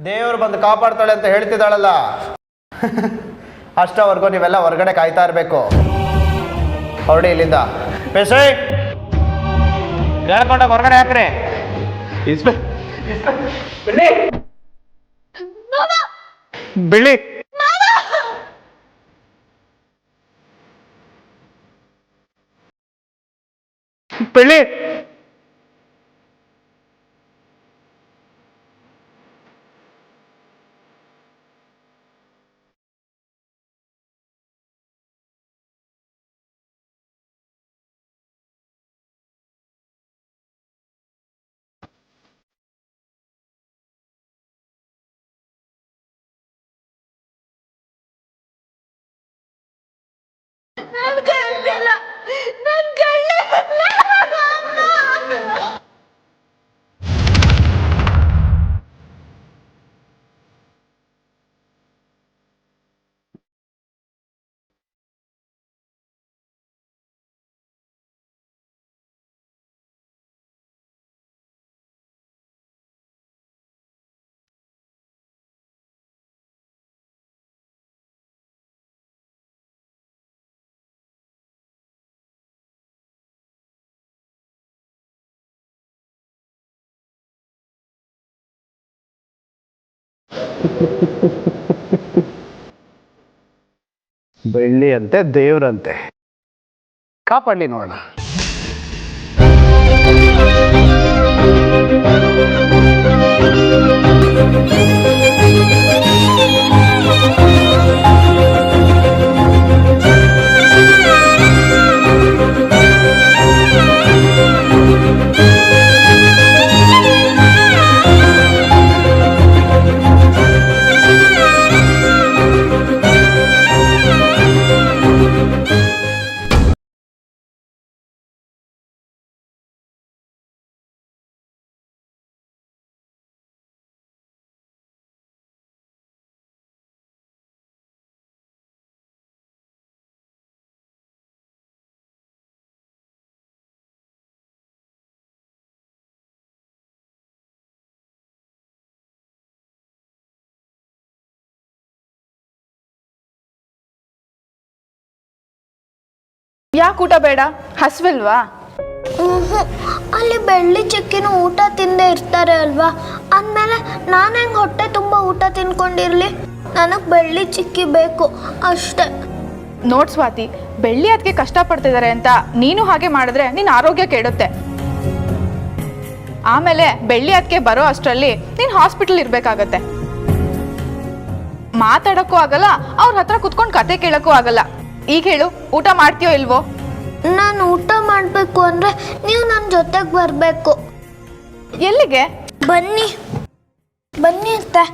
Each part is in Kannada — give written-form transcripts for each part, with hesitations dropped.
ದೇವರು ಬಂದು ಕಾಪಾಡ್ತಾಳೆ ಅಂತ ಹೇಳ್ತಿದ್ದಾಳಲ್ಲ. ಅಷ್ಟವರೆಗೂ ನೀವೆಲ್ಲ ಹೊರಗಡೆ ಕಾಯ್ತಾ ಇರಬೇಕು. ಹೊರಡಿ ಇಲ್ಲಿಂದ. ಪೇಸೆ ಹೇಳ್ಕೊಂಡ ಹೊರಗಡೆ ಹಾಕ್ರಿ. ಬಿಳಿ ಬಿಳಿ ಬೆಳ್ಳಿ ಅಂತೆ ದೇವ್ರಂತೆ, ಕಾಪಾಡಲಿ ನೋಡೋಣ. ಯಾಕೆ ಊಟ ಬೇಡ? ಹಸ್ವಿಲ್ವಾ? ಅಲ್ಲಿ ಬೆಳ್ಳಿ ಚಿಕ್ಕಿನ ಊಟ ತಿಂದೇ ಇರ್ತಾರೆ ಅಲ್ವಾ, ಅಂದಮೇಲೆ ನಾನು ಹೆಂಗೆ ಹೊಟ್ಟೆ ತುಂಬ ಊಟ ತಿನ್ಕೊಂಡಿರ್ಲಿ? ನನಗೆ ಬೆಳ್ಳಿ ಚಿಕ್ಕಿ ಬೇಕು ಅಷ್ಟೇ. ನೋಡ್ ಸ್ವಾತಿ, ಬೆಳ್ಳಿ ಅದಕ್ಕೆ ಕಷ್ಟಪಡ್ತಿದ್ದಾರೆ ಅಂತ ನೀನು ಹಾಗೆ ಮಾಡಿದ್ರೆ ನಿನ್ನ ಆರೋಗ್ಯ ಕೆಡುತ್ತೆ. ಆಮೇಲೆ ಬೆಳ್ಳಿ ಅದಕ್ಕೆ ಬರೋ ಅಷ್ಟರಲ್ಲಿ ನೀನು ಹಾಸ್ಪಿಟಲ್ ಇರಬೇಕಾಗತ್ತೆ. ಮಾತಾಡೋಕ್ಕೂ ಆಗಲ್ಲ, ಅವ್ರ ಹತ್ರ ಕುತ್ಕೊಂಡು ಕತೆ ಕೇಳೋಕ್ಕೂ ಆಗಲ್ಲ. ಈಗ ಹೇಳು, ಊಟ ಮಾಡ್ತೀಯೋ ಇಲ್ವೋ? ನಾನು ಊಟ ಮಾಡಬೇಕು ಅಂದರೆ ನೀವು ನನ್ನ ಜೊತೆಗೆ ಬರಬೇಕು. ಎಲ್ಲಿಗೆ? ಬನ್ನಿ ಬನ್ನಿ ಅತ್ತೆ.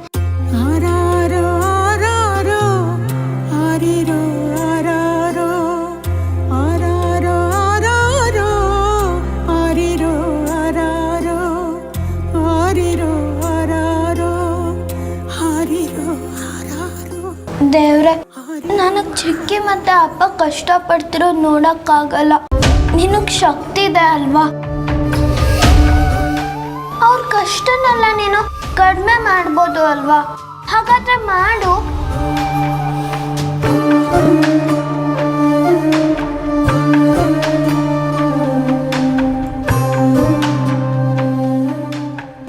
ದೇವ್ರೆ, ನನಗೆ ಚಿಕ್ಕಿ ಮತ್ತೆ ಅಪ್ಪ ಕಷ್ಟಪಡ್ತಿರೋದು ನೋಡೋಕ್ಕಾಗಲ್ಲ. ನಿನಗೆ ಶಕ್ತಿ ಇದೆ ಅಲ್ವಾ? ಅವ್ರ ಕಷ್ಟನೆಲ್ಲ ನೀನು ಕಡಿಮೆ ಮಾಡ್ಬೋದು ಅಲ್ವಾ? ಹಾಗಾದ್ರೆ ಮಾಡು.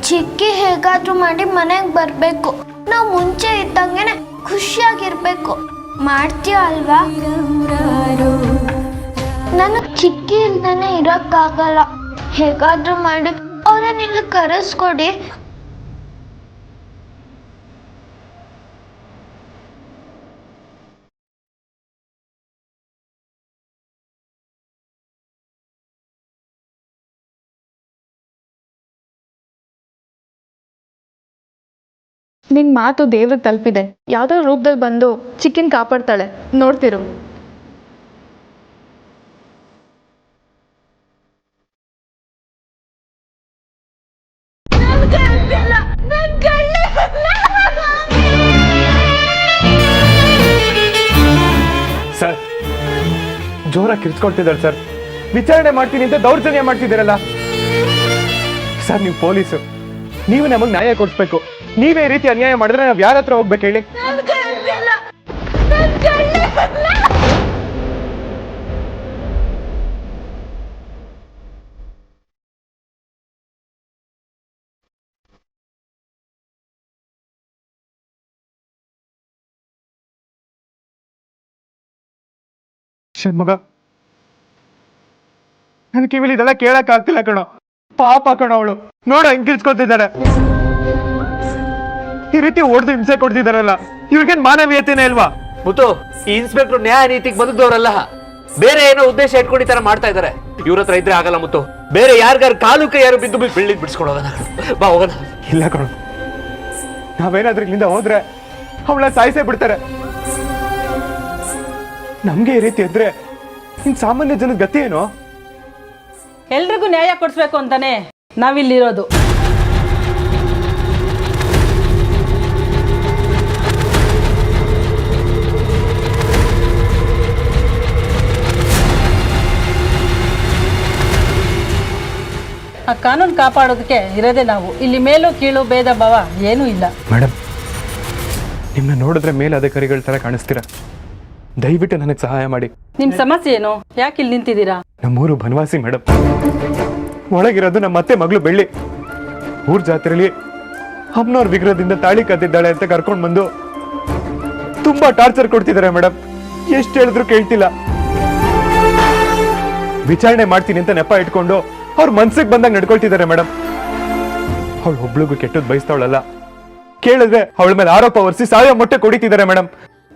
ಚಿಕ್ಕಿ ಹೇಗಾದ್ರೂ ಮಾಡಿ ಮನೆಗೆ ಬರಬೇಕು. ನಾವು ಮುಂಚೆ ಇದ್ದಂಗೆನೆ ಖುಷಿಯಾಗಿರ್ಬೇಕು. ಮಾಡ್ತೀಯ ಅಲ್ವಾ? ನನಗೆ ಚಿಕ್ಕಿ ಇಲ್ದೇ ಇರೋಕ್ಕಾಗಲ್ಲ. ಹೇಗಾದ್ರೂ ಮಾಡಿ ಅವರನ್ನೆಲ್ಲ ಕರೆಸ್ಕೊಡಿ. ನಿನ್ ಮಾತು ದೇವ್ರಿಗೆ ತಲುಪಿದೆ. ಯಾವ್ದೋ ರೂಪದಲ್ಲಿ ಬಂದು ಚಿಕ್ಕಿನ ಕಾಪಾಡ್ತಾಳೆ, ನೋಡ್ತಿರು. ಸರ್, ಜೋರಾಗಿ ಕಿರ್ಚ್ಕೊಳ್ತಿದ್ದಾರೆ ಸರ್. ವಿಚಾರಣೆ ಮಾಡ್ತೀನಿ ಅಂತ ದೌರ್ಜನ್ಯ ಮಾಡ್ತಿದ್ದೀರಲ್ಲ ಸರ್. ನೀವು ಪೊಲೀಸು, ನೀವು ನಮಗೆ ನ್ಯಾಯ ಕೊಡಿಸ್ಬೇಕು. ನೀವೇ ಈ ರೀತಿ ಅನ್ಯಾಯ ಮಾಡಿದ್ರೆ ನಾವ್ ಯಾರ ಹತ್ರ ಹೋಗ್ಬೇಕು ಹೇಳಿ? ಮಗ, ನನ್ ಕಿವಿಲಿ ಇದೆಲ್ಲ ಕೇಳಕ್ ಆಗ್ತಿಲ್ಲ ಕಣೋ. ಪಾಪ ಕಣೋ ಅವಳು. ನೋಡ ಹೆಂಗ್ ಕಿರ್ಚ್ಕೊತಿದ್ದಾರೆ. ಈ ರೀತಿ ಹೊಡೆದು ಹಿಂಸೆ ಕೊಡ್ತಿದಾರಲ್ಲ, ಇವ್ರಿಗೇನ್ ಮಾನವೀಯತೆನೇ ಇಲ್ವಾ? ಮುತ್ತು, ಈ ಇನ್ಸ್ಪೆಕ್ಟರ್ ನ್ಯಾಯ ನೀತಿಗೆ ಬದುಕಿದವರಲ್ಲ, ಬೇರೆ ಏನೋ ಉದ್ದೇಶ ಇಟ್ಕೊಂಡು ಈ ತರ ಮಾಡ್ತಾ ಇದಾರೆ. ಇವ್ರ ಹತ್ರ ಇದ್ರೆ ಆಗಲ್ಲ ಮುತ್ತು. ಬೇರೆ ಯಾರಿಗಾರು ಕಾಲು ಕೈ ಯಾರು ಬಿದ್ದು ಬೆಳ್ಳಿ ಬಿಡಿಸ್ಕೊಡೋಣ. ಬಾ ಹೋಗೋಣ. ಇಲ್ಲ ಕಣೋ, ನಾವೇನಾದ್ರೂ ಇಲ್ಲಿಂದ ಹೋದ್ರೆ ಅವಳ ಸಾಯಿಸೇ ಬಿಡ್ತಾರೆ. ನಮ್ಗೆ ಈ ರೀತಿ ಇದ್ರೆ ಇನ್ ಸಾಮಾನ್ಯ ಜನದ ಗತಿ ಏನು? ಎಲ್ರಿಗೂ ನ್ಯಾಯ ಕೊಡಿಸ್ಬೇಕು ಅಂತಾನೆ ನಾವಿಲ್ಲಿರೋದು. ಆ ಕಾನೂನು ಕಾಪಾಡೋದಕ್ಕೆ ಇರೋದೇ ನಾವು. ಇಲ್ಲಿ ಮೇಲು ಕೀಳು ಭೇದ ಭಾವ ಏನೂ ಇಲ್ಲ. ಮೇಡಮ್, ನಿಮ್ಮನ್ನ ನೋಡಿದ್ರೆ ಮೇಲಧಿಕಾರಿಗಳ ತರ ಕಾಣಿಸ್ತೀರಾ. ದಯವಿಟ್ಟು ನನಗೆ ಸಹಾಯ ಮಾಡಿ. ನಿಮ್ ಸಮಸ್ಯೆ ಏನು? ಯಾಕೆ ಇಲ್ಲಿ ನಿಂತಿದ್ದೀರಾ? ನಮ್ಮೂರು ಬನವಾಸಿ ಮೇಡಮ್. ಒಳಗಿರೋದು ನಮ್ಮ ಅತ್ತೆ ಮಗಳು ಬೆಳ್ಳಿ. ಊರ್ ಜಾತ್ರೆಯಲ್ಲಿ ಅಮ್ಮನವ್ರ ವಿಗ್ರಹದಿಂದ ತಾಳಿ ಕದ್ದಿದ್ದಾಳೆ ಅಂತ ಕರ್ಕೊಂಡ್ ಬಂದು ತುಂಬಾ ಟಾರ್ಚರ್ ಕೊಡ್ತಿದ್ದಾರೆ ಮೇಡಮ್. ಎಷ್ಟು ಹೇಳಿದ್ರು ಕೇಳ್ತಿಲ್ಲ. ವಿಚಾರಣೆ ಮಾಡ್ತೀನಿ ಅಂತ ನೆಪ ಇಟ್ಕೊಂಡು ಅವ್ರ ಮನ್ಸಿಗೆ ಬಂದಾಗ ನಡ್ಕೊಳ್ತಿದ್ದಾರೆ ಮೇಡಮ್. ಅವಳು ಒಬ್ಳಿಗೂ ಕೆಟ್ಟದ್ ಬಯಸ್ತಾವಳಲ್ಲ. ಕೇಳಿದ್ರೆ ಅವಳ ಮೇಲೆ ಆರೋಪ ಹೊರಿಸಿ ಸಾಯೋ ಮೊಟ್ಟೆ ಕೊಡಿತಿದ್ದಾರೆ ಮೇಡಮ್.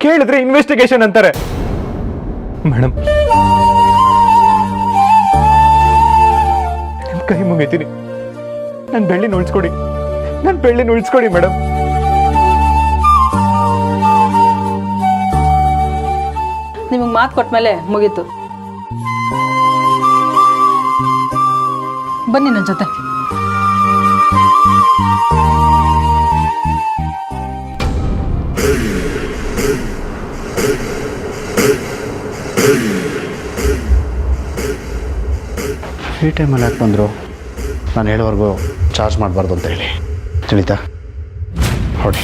ಕೇಳಿದ್ರೆ ಇನ್ವೆಸ್ಟಿಗೇಷನ್ ಅಂತಾರೆ ಮೇಡಮ್. ನಿಮ್ ಕೈ ಮುಗಿತೀನಿ, ನನ್ ಬೆಳ್ಳಿನ ಉಳಿಸ್ಕೊಡಿ. ನನ್ ಬೆಳ್ಳಿನ ಉಳಿಸ್ಕೊಡಿ ಮೇಡಮ್. ನಿಮಗೆ ಮಾತು ಕೊಟ್ಮೇಲೆ ಮುಗೀತು. ಬನ್ನಿ ನನ್ನ ಜೊತೆ. ಈ ಟೈಮಲ್ಲಿ ಯಾಕೆ ಬಂದರು? ನಾನು ಹೇಳೋವರೆಗೂ ಚಾರ್ಜ್ ಮಾಡಬಾರ್ದು ಅಂತ ಹೇಳಿ ತಿಳಿತಾ? ಹೊಡಿ.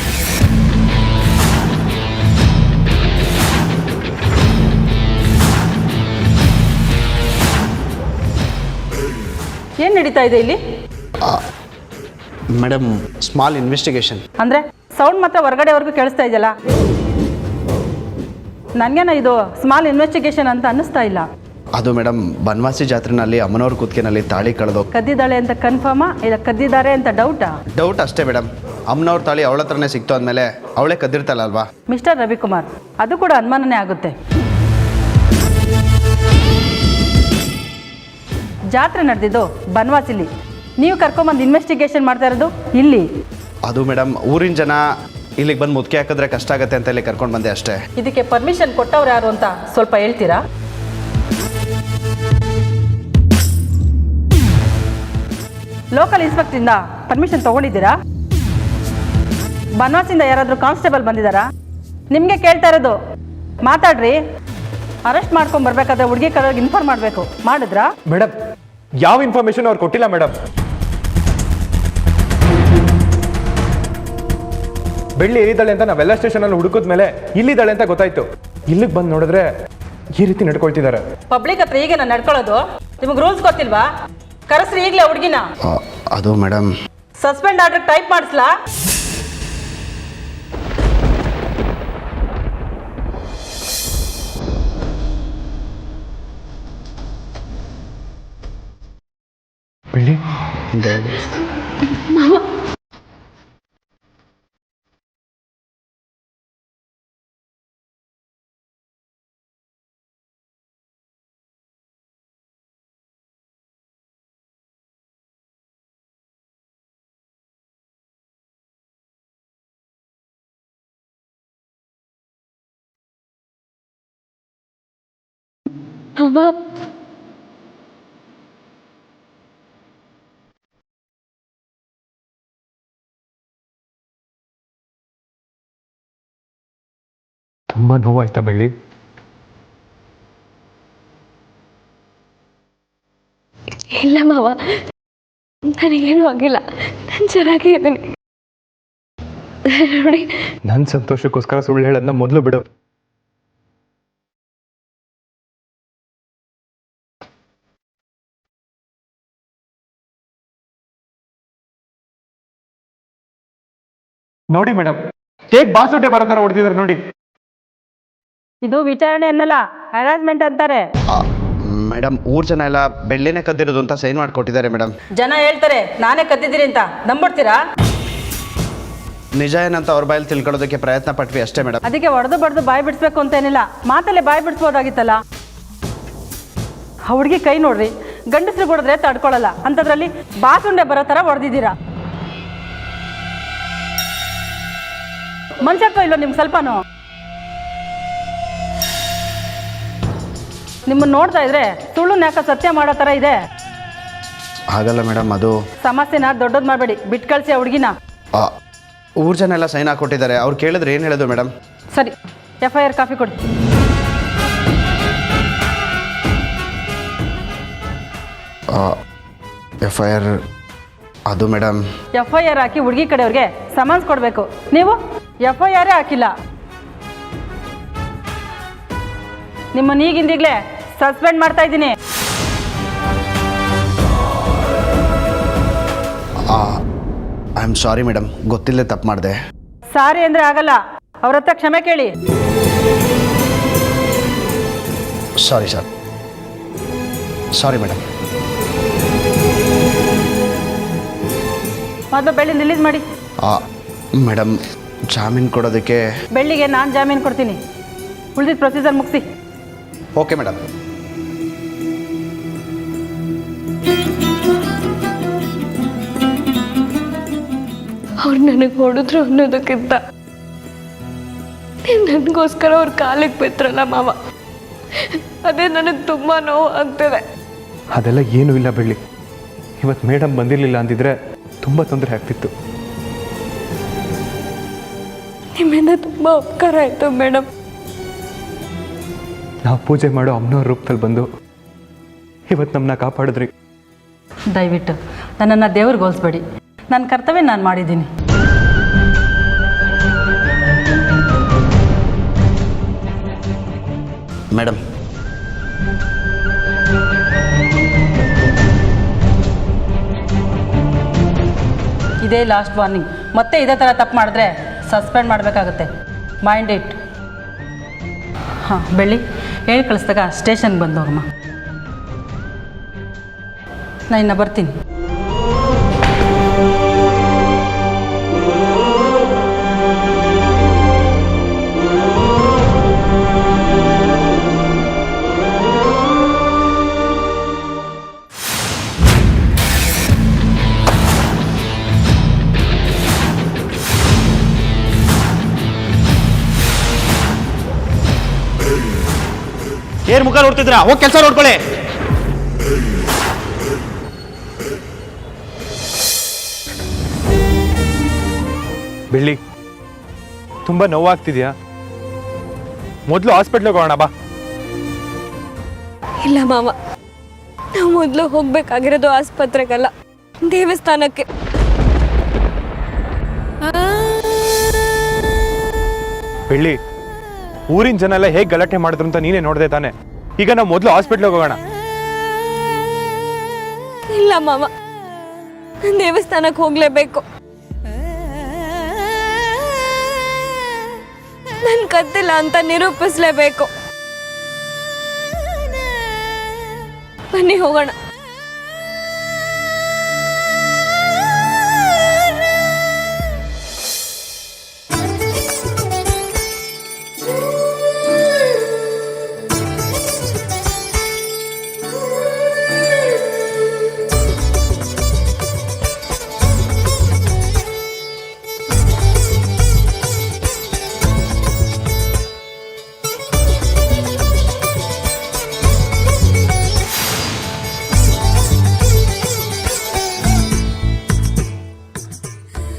ಏನು ನಡೀತಾ ಇದೆ ಇಲ್ಲಿ? Madam, small investigation. ಅಂದರೆ ಸೌಂಡ್ ಮಾತ್ರ ಹೊರಗಡೆವರೆಗೂ ಕೇಳಿಸ್ತಾ ಇದೆಯಲ್ಲ. ನನಗೇನ ಇದು ಸ್ಮಾಲ್ ಇನ್ವೆಸ್ಟಿಗೇಷನ್ ಅಂತ ಅನ್ನಿಸ್ತಾ ಇಲ್ಲ. ಅದು ಮೇಡಮ್, ಬನವಾಸಿ ಜಾತ್ರೆನಲ್ಲಿ ಅಮ್ಮನವ್ರ ಕುತ್ತಿಗೆನಲ್ಲಿ ತಾಳಿ ಕಳೆದು ಕದ್ದಿದ್ದಾಳೆ ಅಂತ ಕನ್ಫರ್ಮಾ ಇಲ್ಲ ಕದ್ದಿದ್ದಾರೆ ಅಂತ ಡೌಟಾ? ಡೌಟ್ ಅಷ್ಟೇ ಮೇಡಮ್. ಅಮ್ಮನವ್ರ ತಾಳಿ ಅವಳ ಹತ್ರನೇ ಸಿಕ್ತು ಅಂದಮೇಲೆ ಅವಳೇ ಕದ್ದಿರ್ತಾಳ ಅಲ್ವಾ? ಮಿಸ್ಟರ್ ರವಿಕುಮಾರ್, ಅದು ಕೂಡ ಅನುಮಾನನೇ ಆಗುತ್ತೆ. ಜಾತ್ರೆ ನಡೆದಿದ್ದು ಬನವಾಸಿಲಿ, ನೀವು ಕರ್ಕೊಂಬಂದು ಇನ್ವೆಸ್ಟಿಗೇಷನ್ ಮಾಡ್ತಾ ಇರೋದು ಇಲ್ಲಿ. ಅದು ಮೇಡಮ್, ಊರಿನ ಜನ ಇಲ್ಲಿಗೆ ಬಂದು ಮುದ್ಕೆ ಹಾಕಿದ್ರೆ ಕಷ್ಟ ಆಗುತ್ತೆ ಅಂತ ಇಲ್ಲಿ ಕರ್ಕೊಂಡು ಬಂದೆ ಅಷ್ಟೇ. ಇದಕ್ಕೆ ಪರ್ಮಿಷನ್ ಕೊಟ್ಟವ್ರು ಯಾರು ಅಂತ ಸ್ವಲ್ಪ ಹೇಳ್ತೀರಾ? Local ಇನ್ಸ್ಪೆಕ್ಟ್ರಿಂದ permission ತಗೊಂಡಿದ್ದೀರಾ? ಬನವಾಸಿಂದ ಯಾರಾದರೂ ಕಾನ್ಸ್ಟೇಬಲ್ ಬಂದಿದ್ದಾರಾ? ನಿಮಗೆ ಕೇಳ್ತಾ ಇರೋದು, ಮಾತಾಡ್ರಿ. ಅರೆಸ್ಟ್ ಮಾಡ್ಕೊಂಡು ಬರ್ಬೇಕಾದ್ರೆ ಹುಡುಗಿ ಕಡೆಗೆ ಇನ್ಫಾರ್ಮ್ ಮಾಡಬೇಕು. ಮಾಡಿದ್ರಾ? ಮೇಡಮ್, ಯಾವ ಇನ್ಫಾರ್ಮೇಶನ್ ಅವ್ರು ಕೊಟ್ಟಿಲ್ಲ ಮೇಡಮ್. ಬೆಳ್ಳಿ ಎಲ್ಲಿದ್ದಾಳೆ ಅಂತ ನಾವೆಲ್ಲ ಸ್ಟೇಷನಲ್ಲಿ ಹುಡುಕಿದ ಮೇಲೆ ಇಲ್ಲಿದ್ದಾಳೆ ಅಂತ ಗೊತ್ತಾಯ್ತು. ಇಲ್ಲಿಗೆ ಬಂದು ನೋಡಿದ್ರೆ ಈ ರೀತಿ ನಡ್ಕೊಳ್ತಿದ್ದಾರೆ. ಪಬ್ಲಿಕ್ ಹತ್ರ ಈಗ ನಾನು ನಡ್ಕೊಳ್ಳೋದು ನಿಮಗೆ ರೂಲ್ಸ್ ಗೊತ್ತಿಲ್ವಾ? ಕರೆಸ್ರಿ ಈಗಲೇ ಹುಡುಗಿನ. ಅದು ಮೇಡಮ್, ಸಸ್ಪೆಂಡ್ ಆರ್ಡರ್ ಟೈಪ್ ಮಾಡಿಸ್ಲಾ? ಬೆಳ್ಳಿ, ಅವ್ವ, ತುಂಬಾ ನೋವಾಯ್ತಾ ಬೆಳ್ಳಿ? ಇಲ್ಲ ಮಾವ, ನನಗೇನು ಆಗಿಲ್ಲ. ನಾನು ಚೆನ್ನಾಗೇ ಇದ್ದೀನಿ. ನೋಡಿ ನನ್ನ ಸಂತೋಷಕ್ಕೋಸ್ಕರ ಸುಳ್ಳು ಹೇಳೋದನ್ನ ಮೊದಲು ಬಿಡು. ನೋಡಿ ಮೇಡಮ್, ಹೇಗ್ ಬಾಸುಟೆ ಬರೋ ತರ ಹೊಡೆದಿದ್ದಾರೆ ನೋಡಿ. ಇದು ವಿಚಾರಣೆ ಅನ್ನಲ್ಲ, ಹರಾಸ್ಮೆಂಟ್ ಅಂತಾರೆ. ಮೇಡಮ್ ಊರ್ ಜನ ಎಲ್ಲ ಬೆಳ್ಳಿನೇ ಕದ್ದಿರೋದು ಅಂತ ಸೈನ್ ಮಾಡಿಕೊಟ್ಟಿದ್ದಾರೆ ಮೇಡಮ್. ಜನ ಹೇಳ್ತಾರೆ ನಾನೇ ಕದ್ದಿದ್ದೀರಿ ಅಂತ, ನಂಬಿಡ್ತೀರಾ? ನಿಜ ಏನಂತ ಅವ್ರ ಬಾಯಲ್ಲಿ ತಿಳ್ಕೊಳ್ಳೋದಕ್ಕೆ ಪ್ರಯತ್ನ ಪಟ್ವಿ ಅಷ್ಟೇ ಮೇಡಮ್. ಅದಕ್ಕೆ ಹೊಡೆದು ಬಡ್ದು ಬಾಯಿ ಬಿಡಿಸ್ಬೇಕು ಅಂತ ಏನಿಲ್ಲ, ಮಾತಲ್ಲೇ ಬಾಯಿ ಬಿಡಿಸ್ಬೋದಾಗಿತ್ತಲ್ಲ. ಆ ಹುಡುಗಿ ಕೈ ನೋಡ್ರಿ, ಗಂಡಸ್ರು ಹೊಡೆದ್ರೆ ತಡ್ಕೊಳ್ಳಲ್ಲ, ಅಂಥದ್ರಲ್ಲಿ ಬಾಸುಂಡೆ ಬರೋ ಥರ ಹೊಡೆದಿದ್ದೀರಾ. ಮನುಷ್ಯತ್ವ ಇಲ್ಲೋ ನಿಮ್ಗೆ ಸ್ವಲ್ಪನೂ? ನಿಮ್ಮನ್ನು ನೋಡ್ತಾ ಇದ್ರೆ ಸುಳ್ಳು ಯಾಕೆ ಸತ್ಯ ಮಾಡೋ ಥರ ಇದೆ. ಹಾಗಲ್ಲ ಮೇಡಮ್, ಅದು ಸಮಸ್ಯೆನ ದೊಡ್ಡದು ಮಾಡಬೇಡಿ, ಬಿಟ್ಟು ಕಳಿಸಿ ಆ ಹುಡುಗಿನ. ಊರ್ ಜನ ಎಲ್ಲ ಸೈನ್ ಹಾಕೊಟ್ಟಿದ್ದಾರೆ. ಅವ್ರು ಕೇಳಿದ್ರೆ ಏನು ಹೇಳೋದು ಮೇಡಮ್? ಸರಿ, FIR ಕಾಫಿ ಕೊಡಿ. FIR ಅದು ಮೇಡಮ್, FIR ಹಾಕಿ ಹುಡುಗಿ ಕಡೆಯವ್ರಿಗೆ ಸಮನ್ಸ್ ಕೊಡಬೇಕು. ನೀವು FIR ಹಾಕಿಲ್ಲ. ನಿಮ್ಮನ್ನ ಈಗಿಂದೀಗಲೇ ಸಸ್ಪೆಂಡ್ ಮಾಡ್ತಾ ಇದ್ದೀನಿ. ಐ ಆಮ್ ಸಾರಿ ಮೇಡಮ್, ಗೊತ್ತಿಲ್ಲದೆ ತಪ್ಪು ಮಾಡಿದೆ. ಸಾರಿ ಅಂದರೆ ಆಗಲ್ಲ, ಅವ್ರ ಹತ್ರ ಕ್ಷಮೆ ಕೇಳಿ. Sorry sir, sorry madam. ಮೊದಲು ಬೆಳ್ಳಿ ರಿಲೀಸ್ ಮಾಡಿ. ಮೇಡಮ್ ಜಾಮೀನು ಕೊಡೋದಕ್ಕೆ ಬೆಳ್ಳಿಗೆ ನಾನು ಜಾಮೀನು ಕೊಡ್ತೀನಿ, ಉಳಿದಿದ್ದ ಪ್ರೊಸೀಜರ್ ಮುಗಿಸಿ. Okay madam. ಅವ್ರು ನನಗೆ ಹೊಡೆದ್ರು ಅನ್ನೋದಕ್ಕಿಂತ ನೀವು ನನಗೋಸ್ಕರ ಅವ್ರ ಕಾಲಿಗೆ ಬಿದ್ರಲ್ಲ ಮಾವ, ಅದೇ ನನಗೆ ತುಂಬ ನೋವು ಆಗ್ತದೆ. ಅದೆಲ್ಲ ಏನೂ ಇಲ್ಲ ಬೆಳ್ಳಿ. ಇವತ್ತು ಮೇಡಮ್ ಬಂದಿರಲಿಲ್ಲ ಅಂದಿದ್ರೆ ತುಂಬ ತೊಂದರೆ ಆಗ್ತಿತ್ತು. ನಿಮ್ಮಿಂದ ತುಂಬ ಉಪಕಾರ ಆಯಿತು ಮೇಡಮ್. ನಾವು ಪೂಜೆ ಮಾಡೋ ಅಮ್ಮನವ್ರ ರೂಪದಲ್ಲಿ ಬಂದು ಇವತ್ತು ನಮ್ಮನ್ನ ಕಾಪಾಡಿದ್ರಿ. ದಯವಿಟ್ಟು ನನ್ನನ್ನು ದೇವ್ರಿಗೆ ಹೋಲಿಸ್ಬೇಡಿ, ನನ್ನ ಕರ್ತವ್ಯ ನಾನು ಮಾಡಿದ್ದೀನಿ. ಮೇಡಮ್ ಇದೇ ಲಾಸ್ಟ್ ವಾರ್ನಿಂಗ್. ಮತ್ತೆ ಇದೇ ಥರ ತಪ್ಪು ಮಾಡಿದ್ರೆ ಸಸ್ಪೆಂಡ್ ಮಾಡಬೇಕಾಗುತ್ತೆ, ಮೈಂಡ್ ಇಟ್. ಹಾಂ ಬೆಳ್ಳಿ, ಹೇಳಿ ಕಳಿಸ್ದಾಗ ಸ್ಟೇಷನ್ಗೆ ಬಂದವ್ರಮ್ಮ. ನಾನು ಇನ್ನು ಬರ್ತೀನಿ. ಏನ್ ಮುಖ ನೋಡ್ತಿದ್ರಾ? ಹೋಗಿ ಕೆಲಸ ನೋಡ್ಕೊಳ್ಳಿ. ಬೆಳ್ಳಿ, ತುಂಬ ನೋವಾಗ್ತಿದ್ಯಾ? ಮೊದಲು ಹಾಸ್ಪಿಟ್ಲಿಗೆ ಹೋಗೋಣ ಬಾ. ಇಲ್ಲ ಮಾವ, ನಾವು ಮೊದಲು ಹೋಗ್ಬೇಕಾಗಿರೋದು ಆಸ್ಪತ್ರೆಗಲ್ಲ, ದೇವಸ್ಥಾನಕ್ಕೆ. ಬೆಳ್ಳಿ, ಊರಿನ ಜನ ಎಲ್ಲ ಹೇಗೆ ಗಲಾಟೆ ಮಾಡಿದ್ರು ಅಂತ ನೀನೇ ನೋಡ್ದೆ ತಾನೆ. ಈಗ ನಾವು ಮೊದಲು ಹಾಸ್ಪಿಟ್ಲಿಗೆ ಹೋಗೋಣ. ಇಲ್ಲ ಮಾವ, ದೇವಸ್ಥಾನಕ್ಕೆ ಹೋಗ್ಲೇಬೇಕು. ನನ್ ಕತ್ತಿಲ್ಲ ಅಂತ ನಿರೂಪಿಸ್ಲೇಬೇಕು. ಬನ್ನಿ ಹೋಗೋಣ.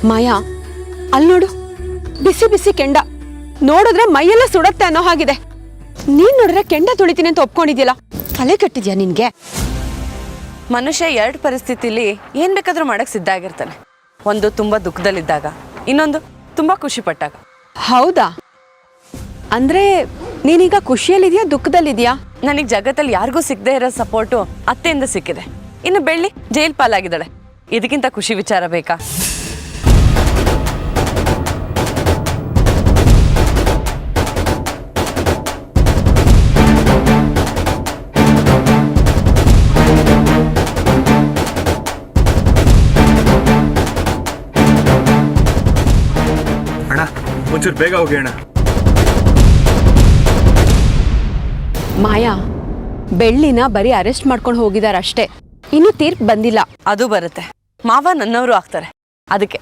ಮಾಯಾ, ಅಲ್ಲಿ ನೋಡು, ಬಿಸಿ ಬಿಸಿ ಕೆಂಡ. ನೋಡಿದ್ರೆ ಮೈಯೆಲ್ಲ ಸುಡತ್ತೆ ಅನ್ನೋ ಹಾಗಿದೆ. ನೀನ್ ನೋಡಿದ್ರೆ ಕೆಂಡ ತುಳಿತೀನಿ ಅಂತ ಒಪ್ಕೊಂಡಿದ್ಯಲ್ಲ, ತಲೆ ಕಟ್ಟಿದ್ಯಾ ನಿನ್ಗೆ? ಮನುಷ್ಯ ಎರಡು ಪರಿಸ್ಥಿತಿಲಿ ಏನ್ ಬೇಕಾದ್ರೂ ಮಾಡಕ್ ಸಿದ್ಧ ಆಗಿರ್ತಾನೆ. ಒಂದು ತುಂಬಾ ದುಃಖದಲ್ಲಿದ್ದಾಗ, ಇನ್ನೊಂದು ತುಂಬ ಖುಷಿ ಪಟ್ಟಾಗ. ಹೌದಾ? ಅಂದ್ರೆ ನೀನೀಗ ಖುಷಿಯಲ್ಲಿದ್ಯಾ ದುಃಖದಲ್ಲಿದ್ಯಾ? ನನಗೆ ಜಗತ್ತಲ್ಲಿ ಯಾರಿಗೂ ಸಿಗದೆ ಇರೋ ಸಪೋರ್ಟು ಅತ್ತೆಯಿಂದ ಸಿಕ್ಕಿದೆ. ಇನ್ನು ಬೆಳ್ಳಿ ಜೈಲ್ ಪಾಲಾಗಿದ್ದಾಳೆ. ಇದಕ್ಕಿಂತ ಖುಷಿ ವಿಚಾರ ಬೇಕಾ? ಅಣ್ಣ ಒಂಚೂರು ಬೇಗ ಹೋಗಿ ಅಣ್ಣ. ಮಾಯಾ, ಬೆಳ್ಳಿನ ಬರೀ ಅರೆಸ್ಟ್ ಮಾಡ್ಕೊಂಡು ಹೋಗಿದಾರಷ್ಟೇ, ಇನ್ನು ತೀರ್ಪು ಬಂದಿಲ್ಲ. ಅದು ಬರುತ್ತೆ. ಮಾವ ನನ್ನವರು ಆಗ್ತಾರೆ. ಅದಕ್ಕೆ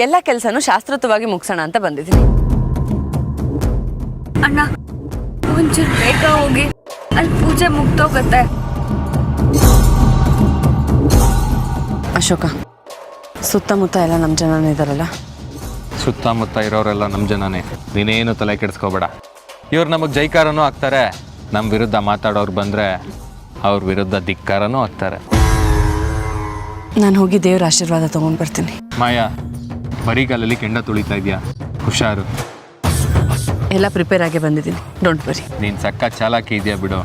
ಎಲ್ಲ ಕೆಲಸನೂ ಶಾಸ್ತ್ರೋತವಾಗಿ ಮುಗಿಸೋಣ ಅಂತ ಬಂದಿದ್ದೀನಿ. ಅಣ್ಣ ಒಂಚೂರು ಬೇಗ ಹೋಗಿ, ಅಲ್ಲಿ ಪೂಜೆ ಮುಗ್ದೋಗತ್ತೆ. ಅಶೋಕ, ಸುತ್ತಮುತ್ತ ಎಲ್ಲ ನಮ್ಮ ಜನನೇ ಇದಾರಲ್ಲ. ಸುತ್ತಮುತ್ತ ಇರೋರೆಲ್ಲ ನಮ್ಮ ಜನನೇ, ನೀನೇನು ತಲೆ ಕೆಡಿಸ್ಕೋಬೇಡ. ಇವ್ರು ನಮಗೆ ಜೈಕಾರನೂ ಆಗ್ತಾರೆ, ನಮ್ಮ ವಿರುದ್ಧ ಮಾತಾಡೋರು ಬಂದರೆ ಅವ್ರ ವಿರುದ್ಧ ಧಿಕ್ಕಾರನೂ ಆಗ್ತಾರೆ. ನಾನು ಹೋಗಿ ದೇವ್ರ ಆಶೀರ್ವಾದ ತೊಗೊಂಡು ಬರ್ತೀನಿ. ಮಾಯಾ, ಬರಿಗಾಲಲ್ಲಿ ಕೆಂಡ ತುಳಿತಾ ಇದೆಯಾ, ಹುಷಾರು. ಎಲ್ಲ ಪ್ರಿಪೇರ್ ಆಗಿ ಬಂದಿದ್ದೀನಿ, ಡೋಂಟ್ ವರಿ. ನೀನು ಸಕ್ಕ ಚಾಲಾಕಿ ಇದೆಯಾ ಬಿಡು.